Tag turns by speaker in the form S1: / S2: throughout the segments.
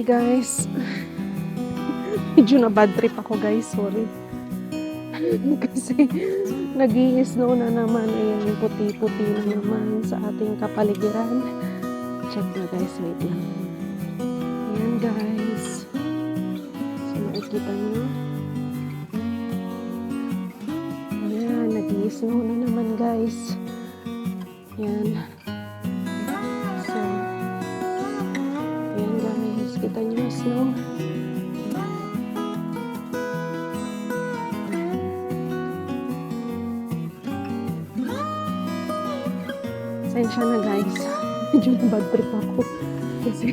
S1: Guys, medyo na bad trip ako guys, sorry. Kasi nag-i-snow na naman, ayan yung puti-puti na naman sa ating kapaligiran. Check na guys, wait lang. Ayan guys. So makikita nyo. Ayan, nag-i-snow na naman guys. Ayan. So, ayan guys, kita nyo yung snow. Pasensya na guys, medyo na bad trip ako kasi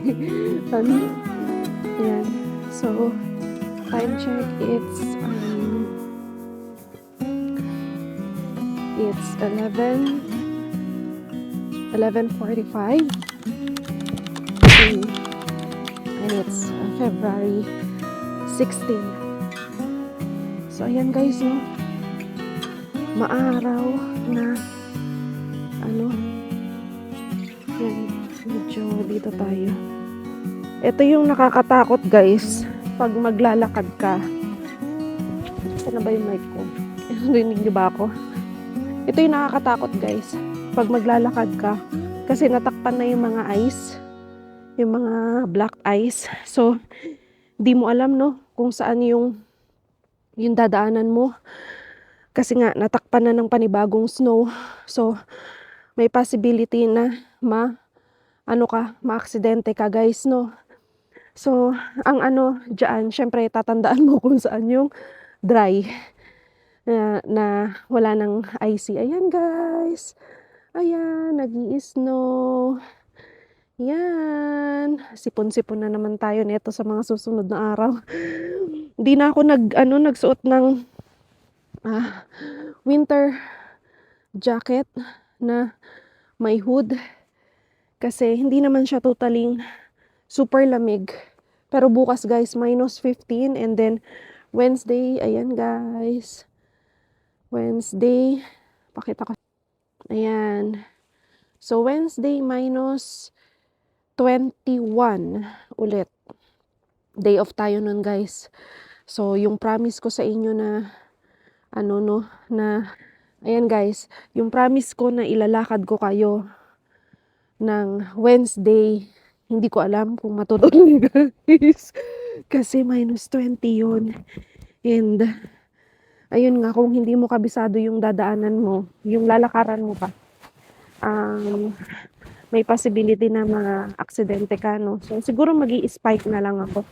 S1: ayan, so time check, it's 11:45 and it's February 16. So ayan guys, no, maaraw na yan, medyo dito tayo. Ito yung nakakatakot guys pag maglalakad ka. Ano ba yung mic ko? Rinig niyo ba ako? Ito yung nakakatakot guys pag maglalakad ka kasi natakpan na yung mga ice, yung mga black ice. So di mo alam, no, kung saan yung dadaanan mo kasi nga natakpan na ng panibagong snow. So may possibility na ma-aksidente ka guys, no. So ang diyan, syempre tatandaan mo kung saan yung dry na wala ng icy. Ayan guys, ayan, nag-i-snow. Yan, sipon-sipon na naman tayo nito sa mga susunod na araw. Hindi na ako nagsuot ng winter jacket na may hood kasi hindi naman siya totaling super lamig. Pero bukas guys, -15, and then Wednesday, ayan guys, Wednesday, pakita ko. Ayan, so Wednesday -21 ulit. Day off tayo nun guys. So yung promise ko sa inyo na ayan guys, yung promise ko na ilalakad ko kayo ng Wednesday, hindi ko alam kung matutuloy guys. Kasi -20 yun. And ayun nga, kung hindi mo kabisado yung dadaanan mo, yung lalakaran mo pa, may possibility na ma-aksidente ka, no? So siguro magi-spike na lang ako.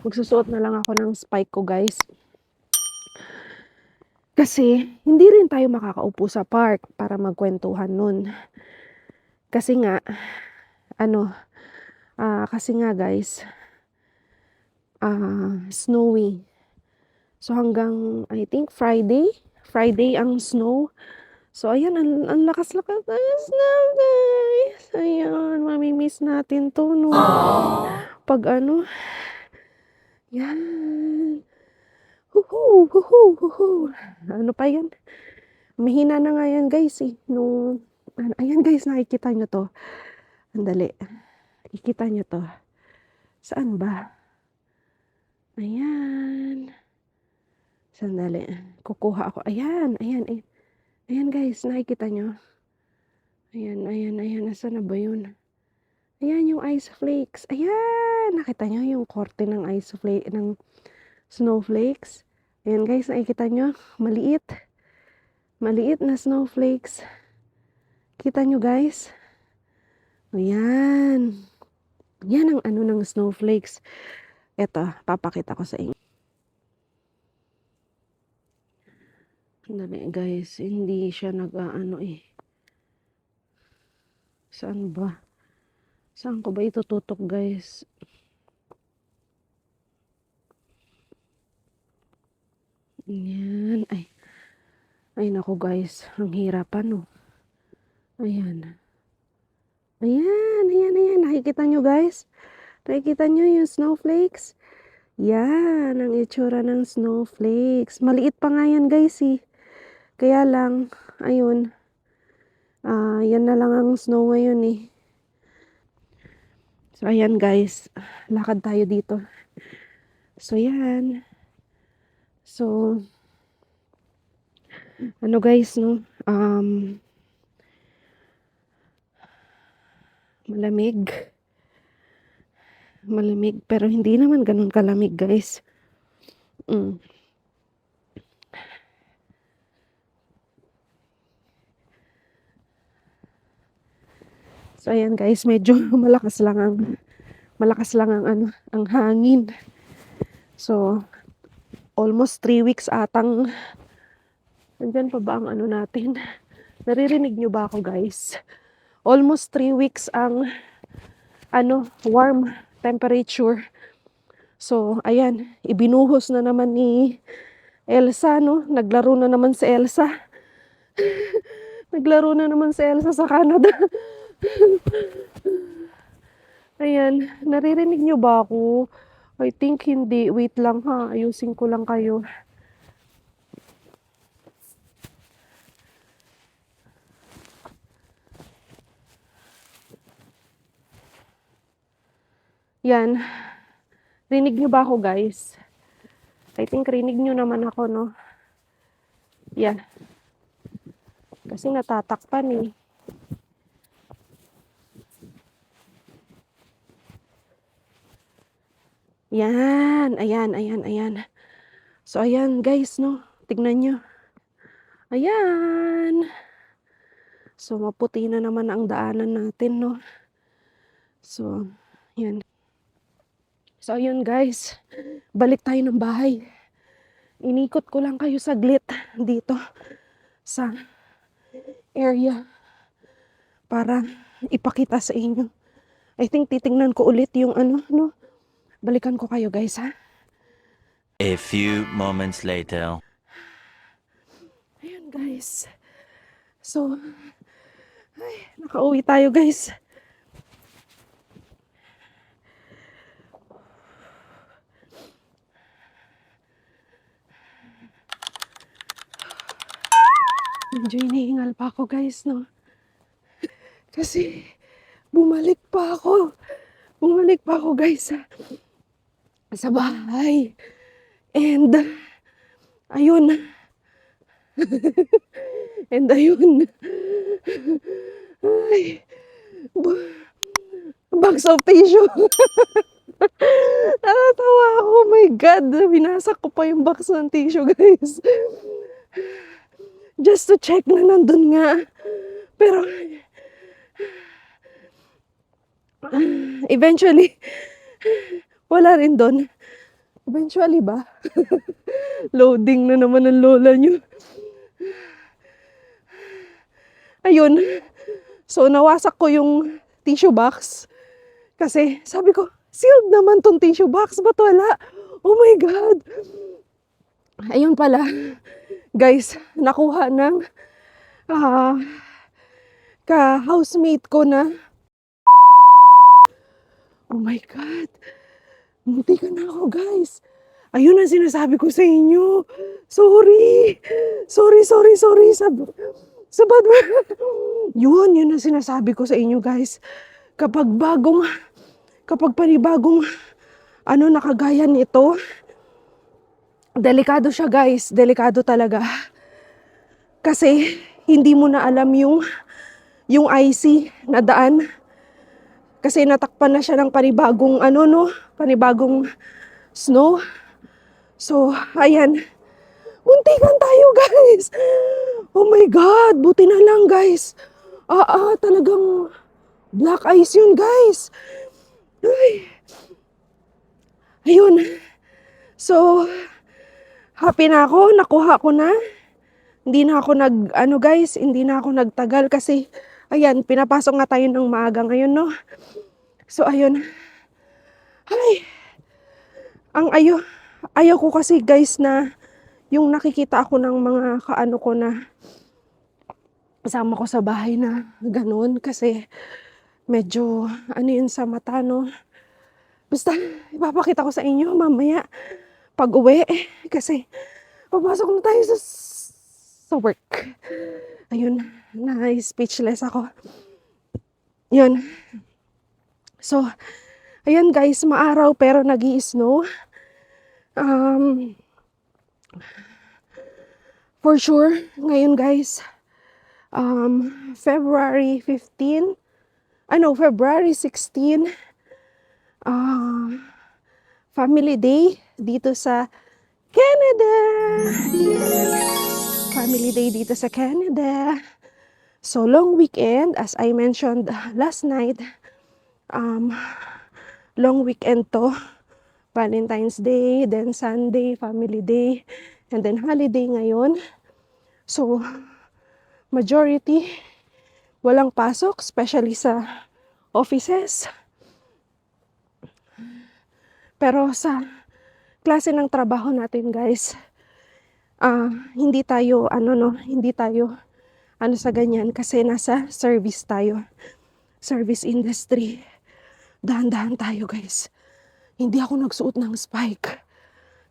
S1: Magsusuot na lang ako ng spike ko guys. Kasi hindi rin tayo makakaupo sa park para magkwentuhan nun. Kasi nga guys, snowy. So hanggang I think Friday ang snow. So ayan, ang lakas-lakas ng snow guys. Ayan, mamimiss natin to, no. Pag yan. Huhu, huhu, huhu. Ano pa yan? Mahina na nga yan guys eh. Ayan guys, nakikita nyo to. Andali. Nakikita nyo to. Saan ba? Ayan. Sandali. Kukuha ako. Ayan. Ayan guys, nakikita nyo. Ayan. Nasaan na ba yun? Ayan yung ice flakes. Ayan. Nakita nyo yung korte ng ice flake, ng snowflakes. Ayan guys, nakikita nyo. Maliit na snowflakes. Kita nyo guys. Ayan. Yan ang ng snowflakes. Eto, papakita ko sa inyo. Dali guys, hindi siya Saan ba? Saan ko ba itututok guys? Ayan. Ay naku guys, ang hirapan, no. Ayan. Nakikita nyo guys? Nakikita nyo yung snowflakes? Yan, ang itsura ng snowflakes. Maliit pa nga yan guys eh. Kaya lang, ayun. Yan na lang ang snow ngayon eh. So, ayan guys. Lakad tayo dito. So, yan. So, ano guys, no? Malamig. Malamig. Pero hindi naman ganun kalamig guys. Mm. So, ayan guys. Medyo malakas lang ang ang hangin. So, almost 3 weeks atang nandyan pa ba ang ano natin? Naririnig nyo ba ako guys? Almost 3 weeks ang warm temperature. So, ayan, ibinuhos na naman ni Elsa, no? Naglaro na naman si Elsa. Naglaro na naman si Elsa sa Canada. Ayan, naririnig nyo ba ako? I think hindi. Wait lang ha, ayusin ko lang kayo. Yan. Rinig nyo ba ako guys? I think rinig nyo naman ako, no? Yan. Kasi natatakpan eh. Yan. Ayan. So, ayan guys, no? Tignan nyo. Ayan. So, maputi na naman ang daanan natin, no? So, yan. So, ayun guys. Balik tayo ng bahay. Inikot ko lang kayo saglit dito sa area para ipakita sa inyo. I think titingnan ko ulit yung no? Balikan ko kayo guys, ha?
S2: A few moments later.
S1: Ayan guys. So, nakauwi tayo guys. Medyo iniingal pa ako guys, no? Kasi, bumalik pa ako guys sa bahay. And, ayun. Ay, box of tissue. Natatawa ako. Oh my God. Binasak ko pa yung box ng tissue, guys. Just to check na nandun nga. Pero, eventually, wala rin doon. Eventually ba? Loading na naman ang lola nyo. Ayun. So, nawasak ko yung tissue box. Kasi, sabi ko, sealed naman tong tissue box. Ba't wala? Oh my God. Ayun pala. Guys, nakuha ng ka-housemate ko na. Oh my God. Munti ka na ako, guys. Ayun ang sinasabi ko sa inyo. Sorry. Sabat. Yun ang sinasabi ko sa inyo, guys. Kapag panibagong nakagaya nito, delikado siya, guys. Delikado talaga. Kasi, hindi mo na alam yung IC na daan. Kasi natakpan na siya ng panibagong panibagong snow. So, ayan. Muntikan tayo, guys. Oh my God, buti na lang, guys. Talagang black ice yun, guys. Ay. Ayun. So, happy na ako. Nakuha ko na. Hindi na ako hindi na ako nagtagal kasi, ayan, pinapasok nga tayo ng maaga ngayon, no? So, ayun. Ay. Ayaw ko kasi, guys, na yung nakikita ako ng mga kaano ko na kasama ko sa bahay na ganun. Kasi, medyo, yun sa mata, no? Basta, ipapakita ko sa inyo mamaya pag uwi. Kasi, papasok na tayo sa work. Ayun, na-speechless ako. Yun. So, Ayan guys, maaraw pero nag-i-snow. Um, for sure, ngayon guys, February 15, February 16, Family Day dito sa Canada. Yan. Family Day dito sa Canada. So, long weekend, as I mentioned last night, long weekend to. Valentine's Day, then Sunday, Family Day, and then holiday ngayon. So, majority, walang pasok, especially sa offices. Pero sa klase ng trabaho natin, guys, hindi tayo, sa ganyan, kasi nasa service tayo. Service industry. Dahan-dahan tayo, guys. Hindi ako nagsuot ng spike.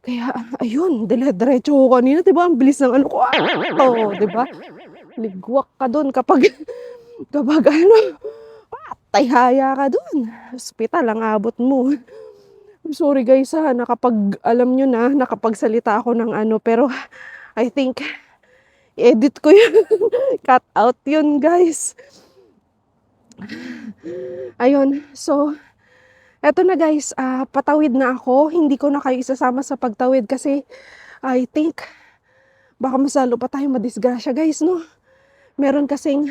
S1: Kaya, ayun, dire-diretso ko kanina, diba? Ang bilis ng ano ko. Diba? Ligwak ka dun kapag tayhaya ka dun. Hospital ang abot mo. I'm sorry guys nakapagsalita ako ng pero I think, edit ko yun. Cut out yun, guys. Ayun, so, eto na guys, patawid na ako. Hindi ko na kayo isasama sa pagtawid kasi I think baka masalo pa tayo madisgrasya, guys, no? Meron kasing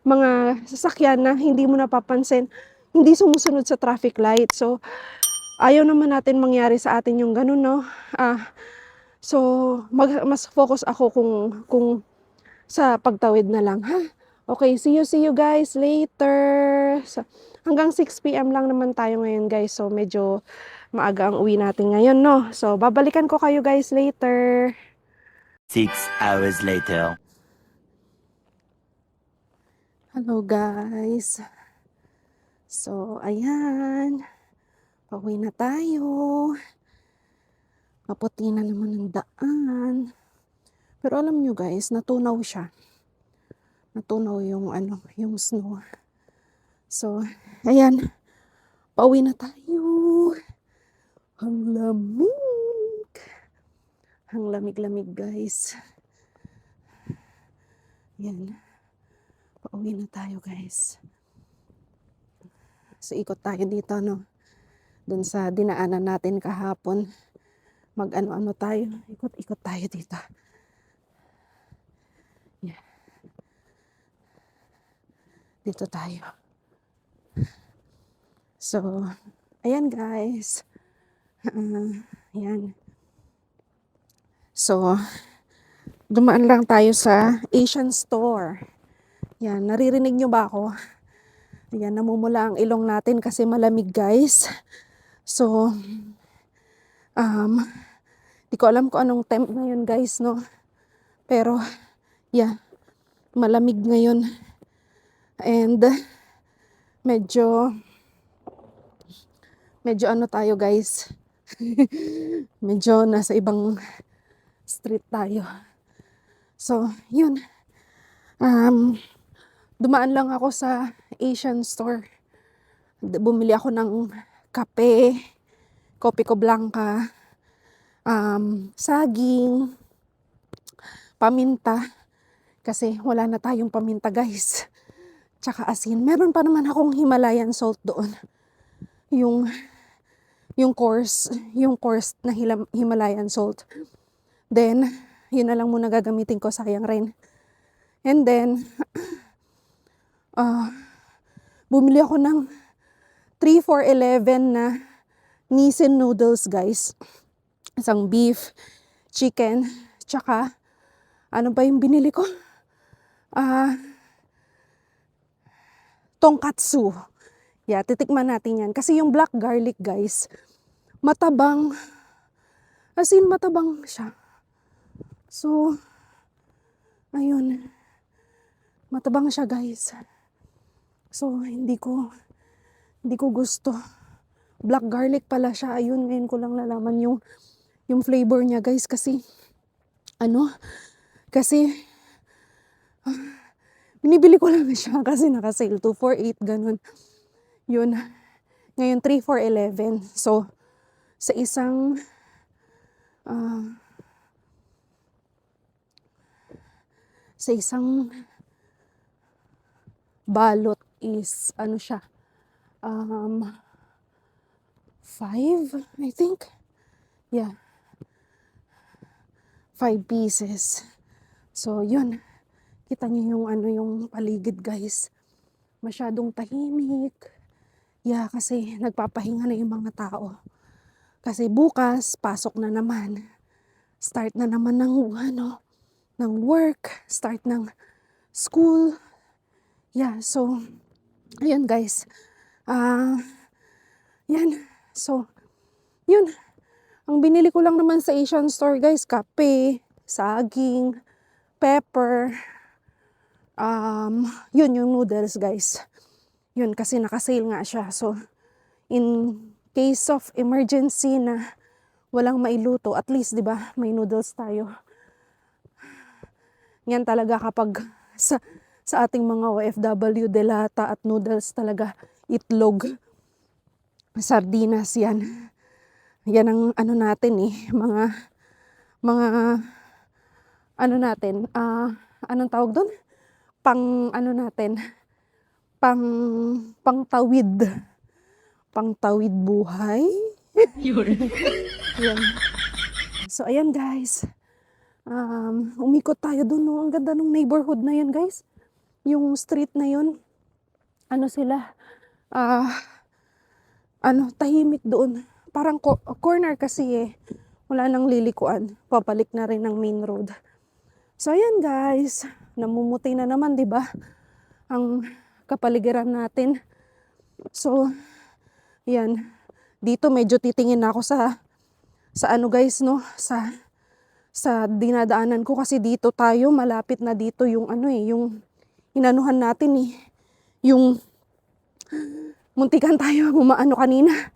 S1: mga sasakyan na hindi mo napapansin, hindi sumusunod sa traffic light. So, ayaw naman natin mangyari sa atin yung ganun, no? So, mas focus ako kung sa pagtawid na lang, ha? Okay, see you guys later. So, hanggang 6 p.m. lang naman tayo ngayon, guys. So, medyo maaga ang uwi natin ngayon, no? So, babalikan ko kayo guys later.
S2: 6 hours later.
S1: Hello, guys. So, ayan. Pauwi na tayo. Maputi na naman ang daan. Pero alam nyo, guys, natunaw siya. Natunaw yung snow. So, ayan. Pauwi na tayo. Ang lamig. Ang lamig-lamig, guys. Ayan. Pauwi na tayo, guys. So, ikot tayo dito, no? Dun sa dinaanan natin kahapon. Mag-ano-ano tayo. Ikot-ikot tayo dito. Yeah. Dito tayo. So, ayan guys. Ayan. So, dumaan lang tayo sa Asian store. Yan, naririnig nyo ba ako? Ayan, namumula ang ilong natin kasi malamig, guys. So, di ko alam kung anong temp ngayon, guys, no? Pero, yeah, malamig ngayon. And, medyo ano tayo, guys. Medyo nasa ibang street tayo. So, yun. Dumaan lang ako sa Asian store. Bumili ako ng kape, kopi ko blanca, saging, paminta. Kasi wala na tayong paminta, guys. Tsaka asin. Meron pa naman akong Himalayan salt doon. Yung coarse na Himalayan salt. Then, yun na lang muna gagamitin ko, sayang rin. And then, bumili ako ng 3 for 11 na Nissin noodles, guys. Isang beef, chicken, tsaka, ano ba yung binili ko? Tonkatsu. Yeah, titikman natin yan. Kasi yung black garlic, guys, matabang. As in, matabang siya. So, ayun. Matabang siya, guys. So, hindi ko gusto. Black garlic pala siya. Ayun, ngayon ko lang nalaman yung flavor niya, guys. Kasi, binibili ko lang siya kasi naka-sale 2 for 8, ganun. Yun. Ngayon 3 for 11. So, sa isang balot is ano siya, 5, I think. Yeah. 5 pieces. So, yun. Kita niyo yung yung paligid, guys. Masyadong tahimik. Yeah, kasi nagpapahinga na yung mga tao. Kasi bukas, pasok na naman. Start na naman ng work. Start ng school. Yeah, so, ayun guys. Yan. So, yun. Ang binili ko lang naman sa Asian store, guys, kape, saging, pepper, yun yung noodles, guys. Yun, kasi naka-sale nga siya. So, in case of emergency na walang mailuto, at least, di ba, may noodles tayo. Yan talaga kapag sa ating mga OFW, delata at noodles talaga, itlog, sardinas, yan. Yan ang ano natin mga ano natin, anong tawag doon? Pangtawid buhay. Yan. So, ayan guys. Umikot tayo doon, no? Ang ganda ng neighborhood na yan, guys. Yung street na yun. Ano sila? Tahimik doon. Parang corner kasi wala nang lilikuan. Papalik na rin ng main road. So, ayan guys. Namumuti na naman, di ba? Ang kapaligiran natin. So, yan. Dito medyo titingin ako sa ano guys, no? Sa dinadaanan ko kasi dito tayo, malapit na dito yung yung inanuhan natin yung muntikan tayo umaano kanina.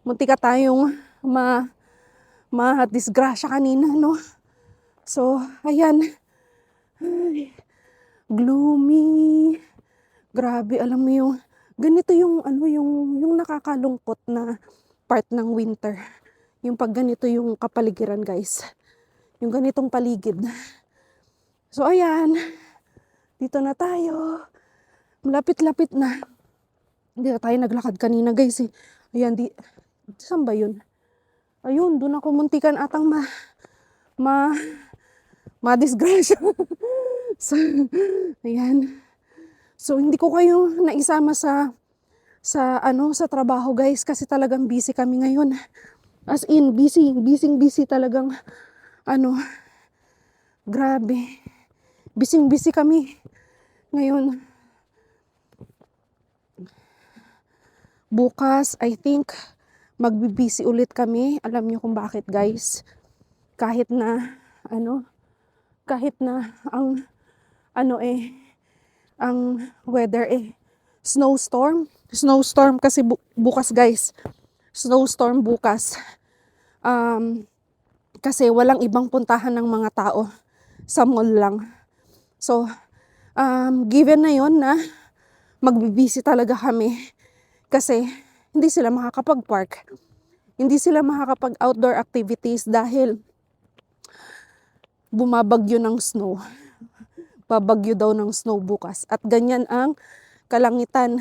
S1: Muntika tayong ma-disgrasya kanina, no? So, ayan. Ay, gloomy. Grabe, alam mo yung ganito yung yung nakakalungkot na part ng winter. Yung pag ganito yung kapaligiran, guys. Yung ganitong paligid. So, ayan. Dito na tayo. Malapit-lapit na. Hindi na tayo naglakad kanina, guys. Ayan, saan ba yun? Ayun, doon ako muntikan atang ma-disgrasya. So, ayan. So, hindi ko kayo naisama sa trabaho, guys, kasi talagang busy kami ngayon. As in, busy talagang, grabe. Busy kami ngayon. Bukas, I think, magbibisi ulit kami. Alam niyo kung bakit, guys. Kahit na ang weather snowstorm kasi bukas, guys. Snowstorm bukas. Kasi walang ibang puntahan ng mga tao. Sa mall lang. So, given na yon na magbibisi talaga kami. Kasi hindi sila makakapag-park. Hindi sila makakapag-outdoor activities dahil bumabagyo ng snow. Babagyo daw ng snow bukas. At ganyan ang kalangitan.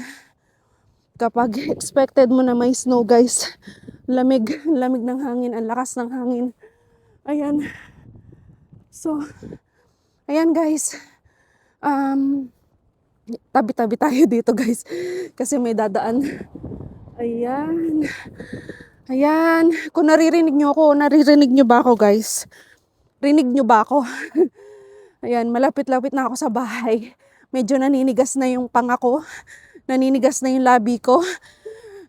S1: Kapag expected mo na may snow, guys, lamig ng hangin, ang lakas ng hangin. Ayan. So, ayan guys. Tabi-tabi tayo dito, guys. Kasi may dadaan. Ayan. Ayan. Kung naririnig nyo ba ako, guys? Rinig nyo ba ako? Ayan, malapit-lapit na ako sa bahay. Medyo naninigas na yung panga ko. Naninigas na yung labi ko.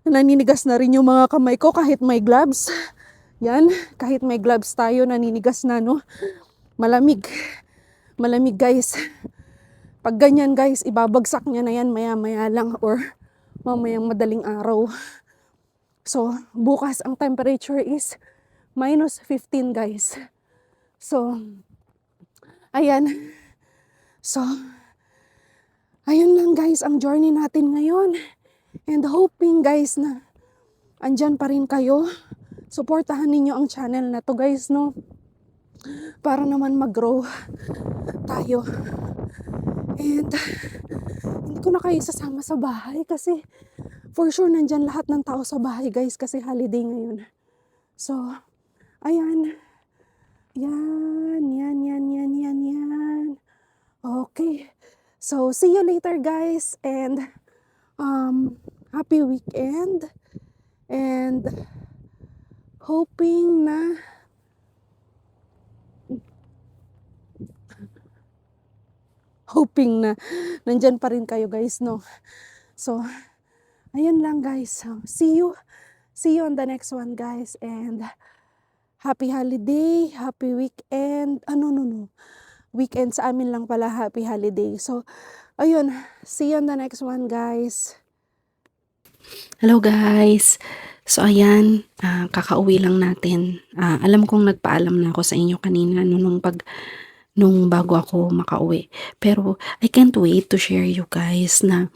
S1: Naninigas na rin yung mga kamay ko kahit may gloves. Yan, kahit may gloves tayo, naninigas na, no? Malamig. Malamig, guys. Pag ganyan, guys, ibabagsak niya na yan maya-maya lang or mamayang madaling araw. So, bukas ang temperature is -15, guys. So, ayan. So, ayun lang, guys, ang journey natin ngayon. And hoping, guys, na andyan pa rin kayo. Suportahan ninyo ang channel na to guys, no? Para naman mag-grow tayo. And hindi ko na kayo sasama sa bahay kasi for sure nandyan lahat ng tao sa bahay guys kasi holiday ngayon. So, ayan. Yan. Okay. So, see you later guys and happy weekend and hoping na nandyan pa rin kayo guys, no? So, ayun lang guys. So, see you on the next one guys and happy holiday, happy weekend. No. Weekend sa amin lang pala, happy holiday. So, ayun, see you on the next one guys. Hello guys. So ayan, kakauwi lang natin. Alam kong nagpaalam na ako sa inyo kanina nung bago ako makauwi. Pero I can't wait to share you guys na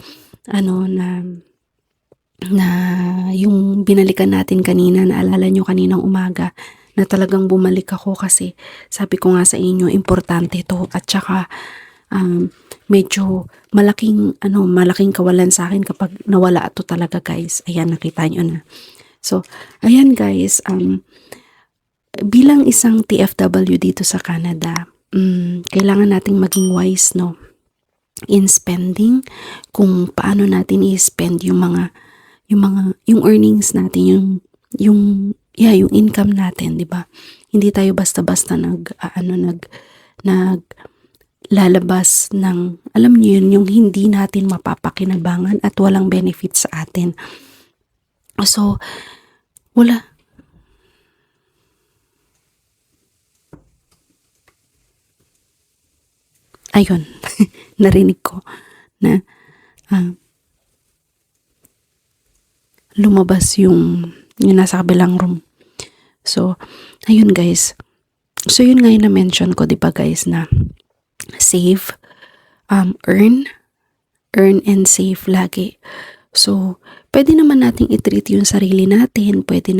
S1: yung binalikan natin kanina, naalala nyo kaninang umaga na talagang bumalik ako kasi sabi ko nga sa inyo, importante ito at saka medyo malaking kawalan sa akin kapag nawala ito talaga guys. Ayan, nakita nyo na. So, ayan guys, bilang isang TFW dito sa Canada, kailangan nating maging wise, no? In spending, kung paano natin i-spend yung earnings natin, yung income natin, 'di ba? Hindi tayo basta-basta lalabas ng, alam niyo yun, yung hindi natin mapapakinabangan at walang benefit sa atin. So, wala. Ayun, narinig ko na lumabas yung nasa kabilang room. So, ayun guys. So, yun nga yung na-mention ko, diba guys, na save, earn and save lagi. So, pwede naman nating i-treat yung sarili natin, pwede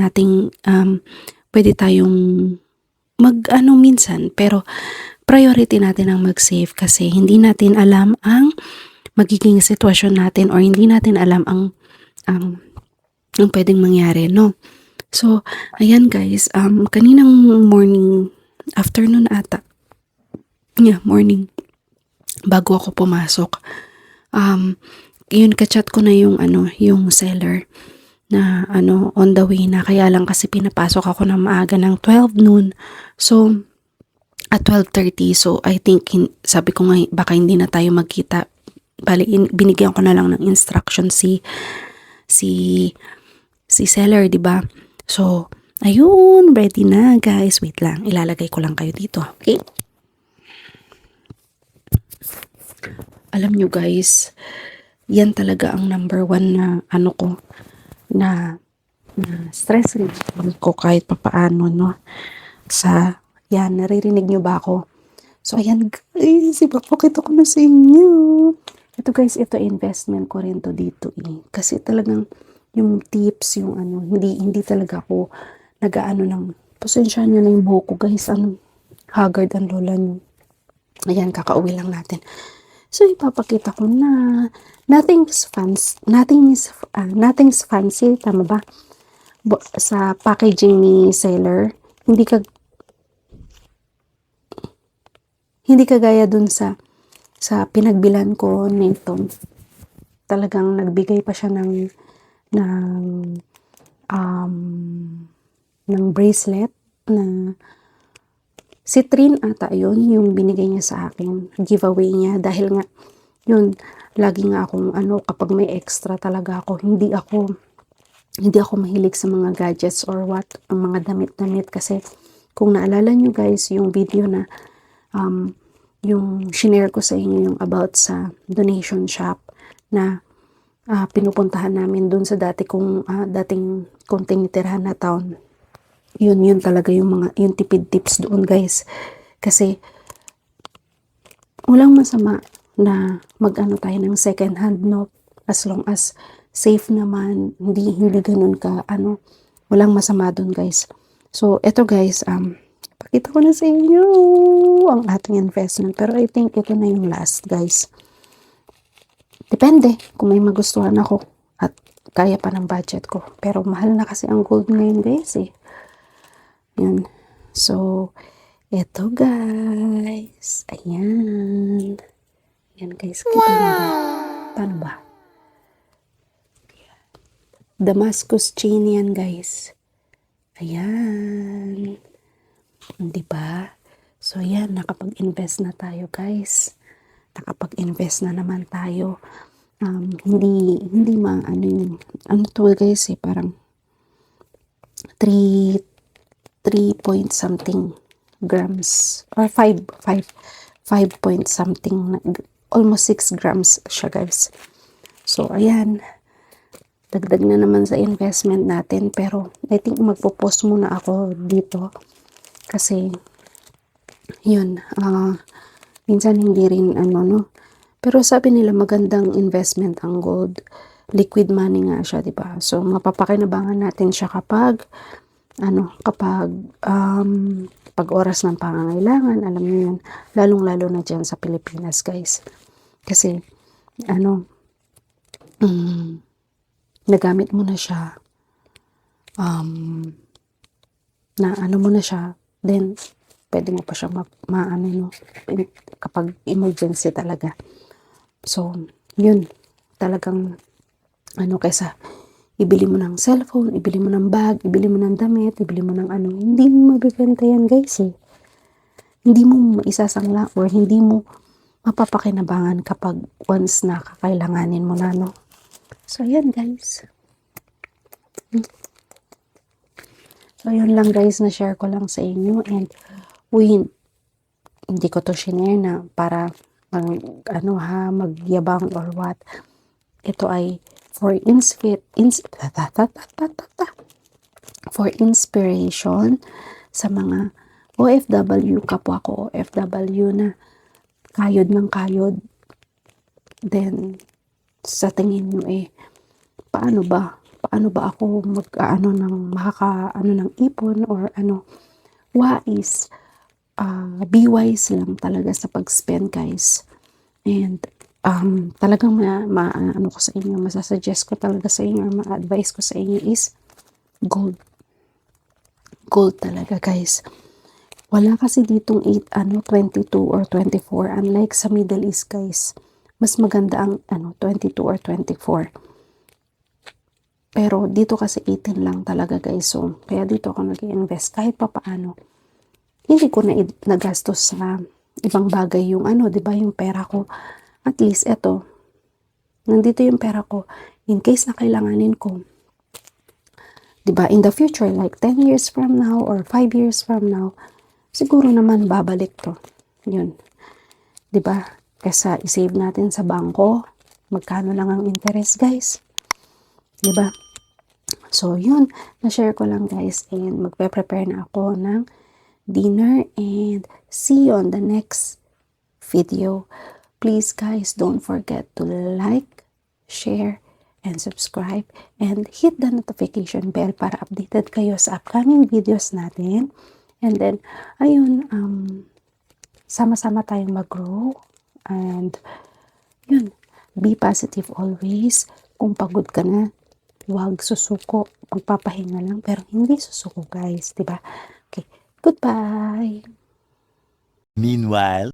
S1: tayong minsan, pero priority natin ang mag-save kasi hindi natin alam ang magiging sitwasyon natin or hindi natin alam ang pwedeng mangyari, no? So, ayan guys, kaninang afternoon ata, morning, bago ako pumasok, yun, kachat ko na yung seller na on the way na, kaya lang kasi pinapasok ako ng maaga ng 12 noon. So, at 12:30, so I think, sabi ko nga, baka hindi na tayo magkita. Bali, binigyan ko na lang ng instruction si seller, diba? So, ayun, ready na guys. Wait lang, ilalagay ko lang kayo dito. Okay? Alam nyo guys, yan talaga ang number one na na stress relief ko kahit papaano, no? Yan, naririnig nyo ba ako? So, ayan guys, ipapakita ko na sa inyo. Ito guys, ito investment ko rin to dito Kasi talagang yung tips, yung hindi talaga ako pasensya nyo na yung buhok ko guys, haggard ang lola nyo. Ayan, kakauwi lang natin. So, ipapakita ko na nothing's fancy, tama ba? Sa packaging ni seller, hindi kagaya dun sa pinagbilan ko nito. Talagang nagbigay pa siya ng bracelet na citrine ata yun, yung binigay niya sa akin, giveaway niya, dahil nga yun, lagi nga akong kapag may extra talaga ako, hindi ako mahilig sa mga gadgets or ang mga damit-damit, kasi kung naalala nyo guys, yung video na yung shinare ko sa inyo, yung about sa donation shop na pinupuntahan namin dun sa dating kong tinitirhan na town. Yun talaga yung tipid tips doon guys. Kasi walang masama na tayo ng second hand, no? As long as safe naman, hindi ganun ka, walang masama dun guys. So, eto guys, pakita ko na sa inyo ang ating investment. Pero I think ito na yung last guys. Depende kung may magustuhan ako at kaya pa ng budget ko. Pero mahal na kasi ang gold ngayon guys eh. Yan. So, eto guys. Ayan. Ayan guys. Kita niyo ba? Paano ba? Damascus chain yan guys. Ayan. Diba? So, yan. Nakapag-invest na tayo guys. Nakapag-invest na naman tayo. Hindi ano to guys eh, parang 3 point something grams or 5 point something, almost 6 grams siya guys. So ayan, dagdag na naman sa investment natin, pero I think magpo-post muna ako dito kasi yun, minsan hindi rin pero sabi nila magandang investment ang gold. Liquid money nga siya, 'di ba? So mapapakinabangan natin siya kapag pag oras ng pangangailangan, alam niyo 'yun, lalong-lalo na diyan sa Pilipinas, guys. Kasi nagamit mo na siya, mo na siya, then pwede mo pa siya kapag emergency talaga. So, yun, talagang, kaysa ibili mo ng cellphone, ibili mo ng bag, ibili mo ng damit, ibili mo ng hindi mo mabibenta yan, guys, eh. Hindi mo maisasangla or hindi mo mapapakinabangan kapag once na kakailanganin mo na, So, yan, guys. So, yun lang, guys, na-share ko lang sa inyo. And, hindi ko to shinare na para magyabang or what. Ito ay for inspiration sa mga OFW, kapwa ko OFW na kayod ng kayod. Then sa tingin nyo paano ba ako ng ipon or wise. Be wise lang talaga sa pag-spend, guys. And talagang ko sa inyo, masasuggest ko talaga sa inyo or ma-advise ko sa inyo is gold. Gold talaga, guys. Wala kasi ditong 22 or 24, unlike sa Middle East, guys. Mas maganda ang 22 or 24. Pero dito kasi 18 lang talaga, guys. So kaya dito ako nag-invest kahit pa paano. Hindi ko na nagastos sa ibang bagay yung 'di ba, yung pera ko. At least eto, nandito yung pera ko in case na kailanganin ko. 'Di ba, in the future, like 10 years from now or 5 years from now, siguro naman babalik to. Yun. 'Di ba? Kaysa i-save natin sa bangko, magkano lang ang interest, guys? 'Di ba? So, yun, na-share ko lang, guys, and magpe-prepare na ako ng dinner, and see you on the next video. Please, guys, don't forget to like, share, and subscribe, and hit the notification bell para updated kayo sa upcoming videos natin. And then, ayun, sama-sama tayong mag-grow, and yun, be positive always. Kung pagod ka na, huwag susuko, magpapahinga lang, pero hindi susuko, guys, diba? Okay, goodbye!
S2: Meanwhile,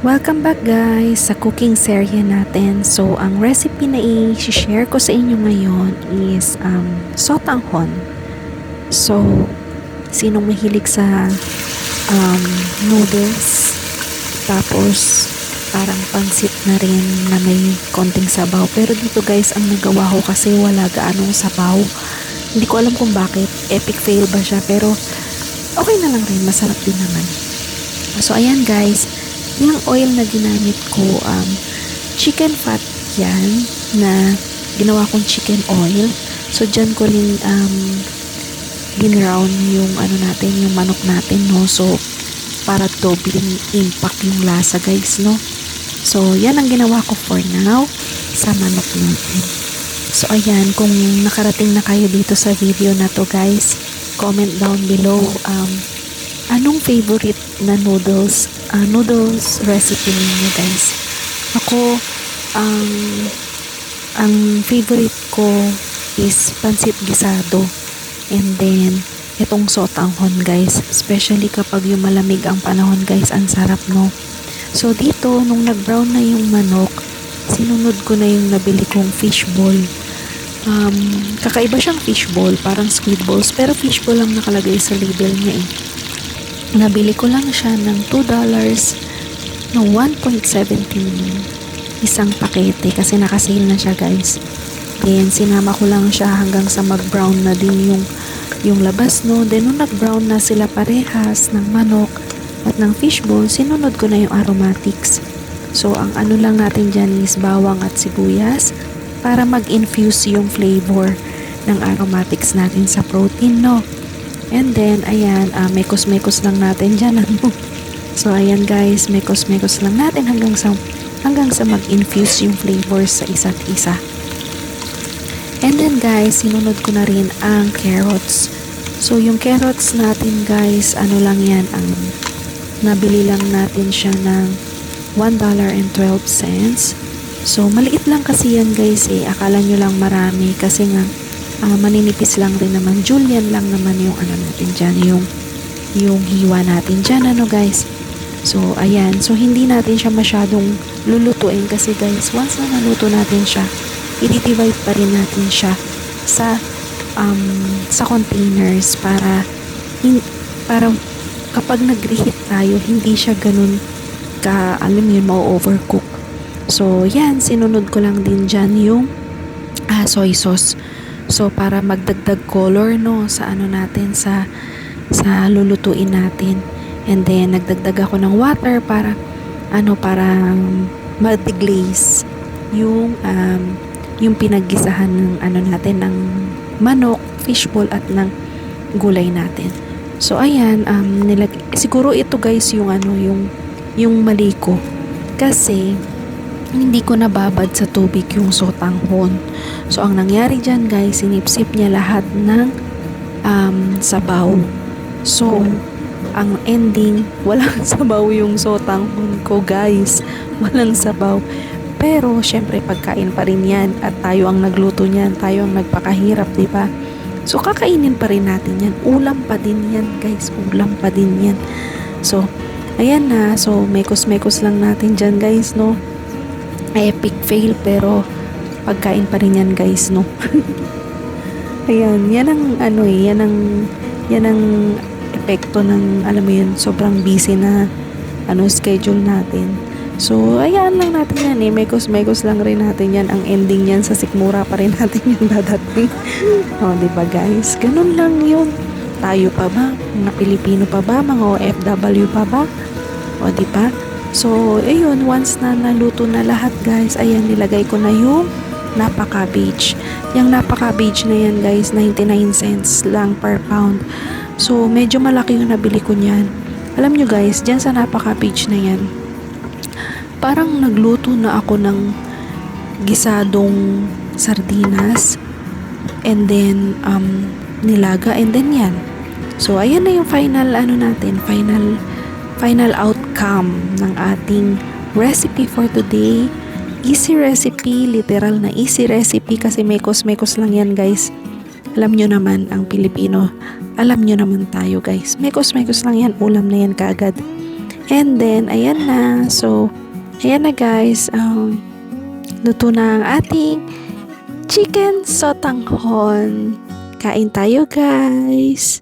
S1: Welcome back, guys, sa cooking serye natin. So, ang recipe na i-share ko sa inyo ngayon is sotanghon. So, sinong mahilig sa noodles, tapos parang pansit na rin na may konting sabaw. Pero dito, guys, ang nagawa ko kasi wala gaanong sabaw. Hindi ko alam kung bakit. Epic fail ba siya? Pero okay na lang rin. Masarap din naman. So, ayan, guys. Yung oil na ginamit ko, chicken fat yan, na ginawa kong chicken oil. So, dyan ko rin ginround yung ano natin, yung manok natin, no? So, para dobling impact yung lasa, guys, no? So, yan ang ginawa ko for now sa manok natin. So, ayan, kung nakarating na kayo dito sa video na to, guys, comment down below anong favorite na noodles recipe ninyo, guys. Ako, ang favorite ko is pansit gisado. And then, itong sotanghon, guys. Especially kapag yung malamig ang panahon, guys, ang sarap, no? So, dito, nung nag-brown na yung manok, sinunod ko na yung nabili kong fishball. Kakaiba siyang fishball, parang squid balls, pero fishball lang nakalagay sa label niya eh. Nabili ko lang siya ng $2 no 1.17 isang pakete kasi nakasale na siya, guys. Then sinama ko lang siya hanggang sa mag-brown na din yung labas, no. Then nung nag-brown na sila parehas ng manok at ng fishball, sinunod ko na yung aromatics. So ang ano lang natin dyan is bawang at sibuyas para mag-infuse yung flavor ng aromatics natin sa protein, no. And then, ayan, mekos-mekos lang natin dyan, ano. So, ayan, guys, mekos-mekos lang natin hanggang sa mag-infuse yung flavors sa isa't isa. And then, guys, sinunod ko na rin ang carrots. So, yung carrots natin, guys, ano lang yan, nabili lang natin siya ng $1.12. So, maliit lang kasi yan, guys, eh. Akala nyo lang marami kasi nga, maninipis lang rin naman. Julian lang naman yung ano natin dyan, yung hiwa natin dyan, ano, guys. So, ayan. So, hindi natin siya masyadong lulutuin kasi, guys, once na naluto natin siya, i-divide pa rin natin siya sa containers para kapag nag-reheat tayo, hindi siya ganun alam yun, ma-overcook. So, yan, sinunod ko lang din dyan yung soy sauce. So, para magdagdag color, no, sa ano natin, sa lulutuin natin. And then, nagdagdag ako ng water para ma-deglaze yung pinaggisahan ng ano natin, ng manok, fishball, at ng gulay natin. So, ayan, siguro ito, guys, yung mali ko. Kasi, hindi ko nababad sa tubig yung sotanghon. So, ang nangyari dyan, guys, sinipsip niya lahat ng sabaw. So, ang ending, walang sabaw yung sotanghon ko, guys. Walang sabaw. Pero, syempre, pagkain pa rin yan. At tayo ang nagluto niyan. Tayo ang nagpakahirap, diba? So, kakainin pa rin natin yan. Ulam pa din yan, guys. Ulam pa din yan. So, ayan na. So, mekos-mekos lang natin dyan, guys, no? Epic fail, pero pagkain pa rin yan, guys, no? Ayan, yan ang epekto ng, alam mo yun, sobrang busy na schedule natin. So, ayan lang natin yan, eh. Mekos-mekos lang rin natin yan. Ang ending yan, sa sikmura pa rin natin yan dadating. O, diba, guys? Ganun lang yun. Tayo pa ba? Mga Pilipino pa ba? Mga OFW pa ba? O, diba? So, ayun, once na naluto na lahat, guys, ayan, nilagay ko na yung Napa cabbage. Yung Napa cabbage na yan, guys, 99 cents lang per pound. So, medyo malaki yung nabili ko niyan. Alam nyo, guys, dyan sa Napa cabbage na yan, parang nagluto na ako ng gisadong sardinas and then nilaga, and then yan. So, ayan na yung final final outcome ng ating recipe for today. Easy recipe, literal na easy recipe kasi mekos-mekos lang yan, guys. Alam nyo naman ang Pilipino, alam nyo naman tayo, guys. Mekos-mekos lang yan, ulam na yan kaagad. And then, ayan na. So, ayan na, guys. Luto na ang ating chicken sotanghon. Kain tayo, guys.